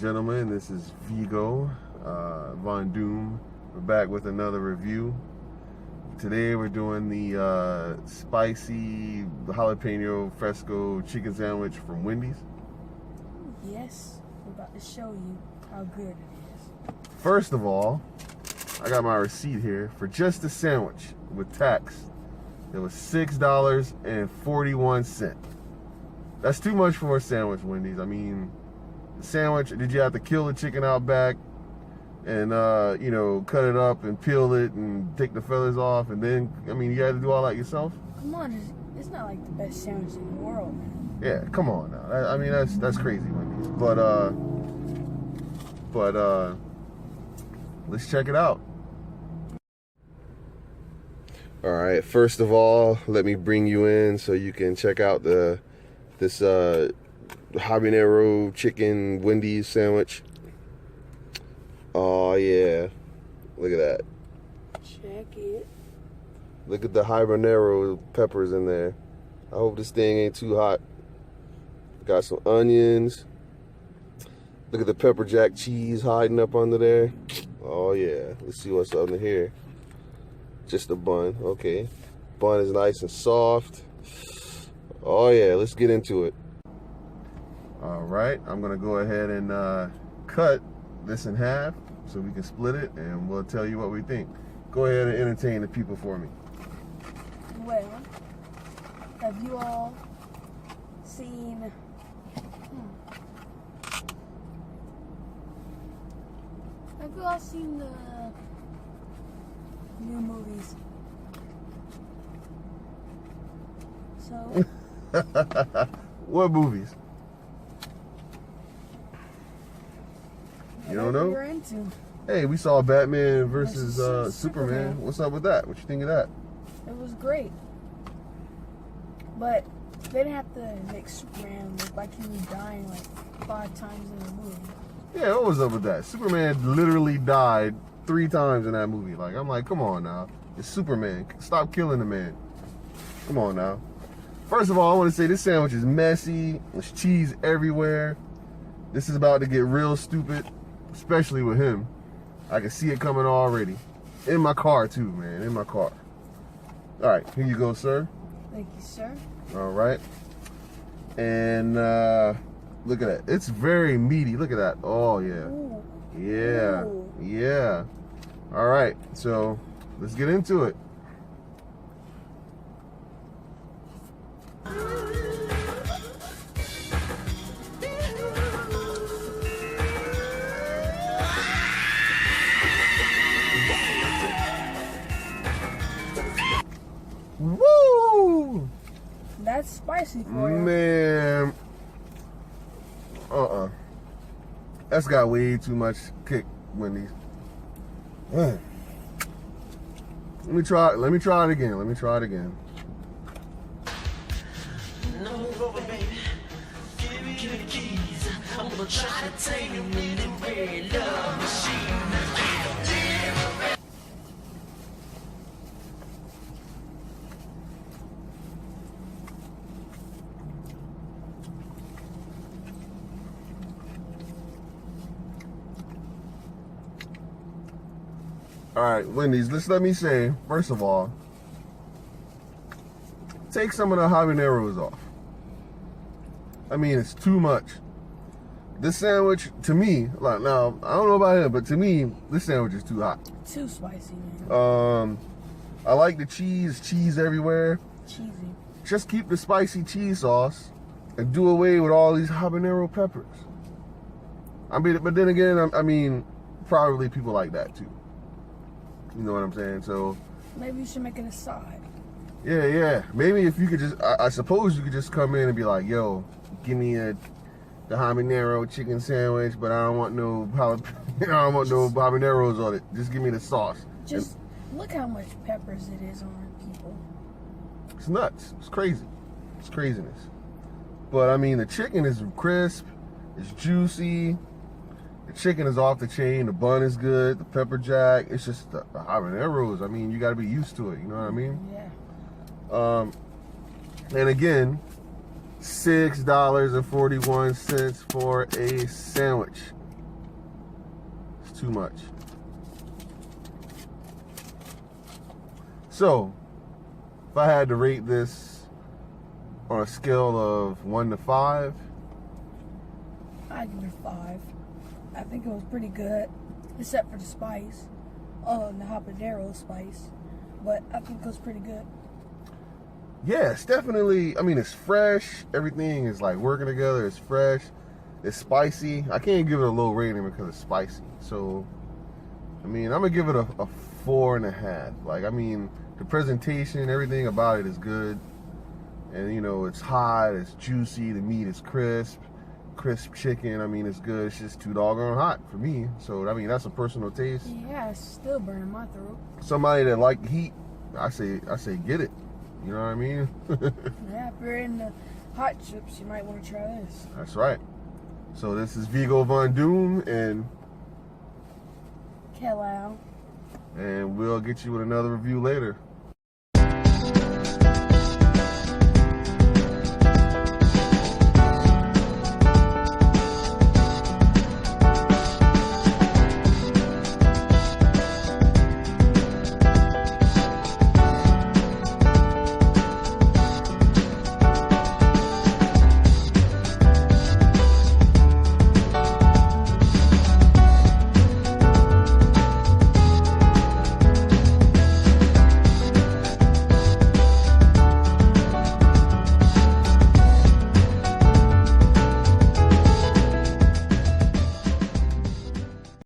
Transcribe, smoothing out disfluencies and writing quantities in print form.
gentlemen, this is Vigo Von Doom. We're back with another review. Today we're doing the spicy Jalapeño Fresco chicken sandwich from Wendy's. Yes, we're about to show you how good it is. First of all, I got my receipt here for just the sandwich with tax. It was $6.41. That's too much for a sandwich, Wendy's. I mean, the sandwich, did you have to kill the chicken out back and, you know, cut it up and peel it and take the feathers off? And then, I mean, you had to do all that yourself? Come on, it's not like the best sandwich in the world, man. Yeah, come on now. I mean, that's crazy, Wendy's. But let's check it out. All right, first of all, let me bring you in so you can check out this habanero chicken Wendy's sandwich. Oh yeah, look at that. Check it. Look at the habanero peppers in there. I hope this thing ain't too hot. Got some onions. Look at the pepper jack cheese hiding up under there. Oh yeah, let's see what's under here. Just a bun, okay. Bun is nice and soft. Oh yeah, let's get into it. All right, I'm gonna go ahead and cut this in half so we can split it and we'll tell you what we think. Go ahead and entertain the people for me. Well, have you all seen the new movies? So what movies? You don't know? You're into. Hey, we saw Batman versus Superman. What's up with that? What you think of that? It was great, but they didn't have to make Superman look like he was dying like 5 times in the movie. Yeah, what was up with that? Superman literally died 3 times in that movie. Like, I'm like, come on now. It's Superman. Stop killing the man. Come on now. First of all, I want to say this sandwich is messy. There's cheese everywhere. This is about to get real stupid, especially with him. I can see it coming already. In my car too, man. In my car. All right, here you go, sir. Thank you, sir. All right. And look at that. It's very meaty. Look at that. Oh, yeah. Ooh. Yeah. Ooh. Yeah. All right. So let's get into it. Woo! That's spicy for you. Man. That's got way too much kick, Wendy's. Let me try it again. Let me try it again. No move over, baby. Give me the keys. I'm gonna try to take you in the red love machine. All right, Wendy's, let me say, first of all, take some of the habaneros off. I mean, it's too much. This sandwich, to me, like, now, I don't know about him, but to me, this sandwich is too hot. Too spicy, man. I like the cheese everywhere. Cheesy. Just keep the spicy cheese sauce and do away with all these habanero peppers. I mean, but then again, I mean, probably people like that too. You know what I'm saying? So Maybe you should make it a side. yeah. Maybe if you could just, I suppose you could just come in and be like, yo, give me the habanero chicken sandwich, but I don't want no habaneros on it. Just give me the sauce. Just look how much peppers it is on people. It's nuts. It's crazy. It's craziness. But I mean, the chicken is crisp. It's juicy. The chicken is off the chain. The bun is good. The pepper jack. It's just the habaneros. I mean, you got to be used to it. You know what I mean? Yeah. And again, $6.41 for a sandwich. too much. So, if I had to rate this on a scale of 1 to 5, I give it a 5. I think it was pretty good, except for the spice. Oh, and the habanero spice. But I think it was pretty good. yeah, it's definitely, I mean, it's fresh. Everything is like working together. It's fresh. It's spicy. I can't give it a low rating because it's spicy. So, I mean, I'm going to give it a 4.5. Like, I mean, the presentation, everything about it is good. And, you know, it's hot, it's juicy, the meat is crisp chicken. I mean, it's good. It's just too doggone hot for me. So, I mean, that's a personal taste. Yeah, it's still burning my throat. Somebody that like heat, I say get it. You know what I mean? Yeah, if you're into hot chips, you might want to try this. That's right. So this is Vigo Von Doom, and Hello. we'll get you with another review later.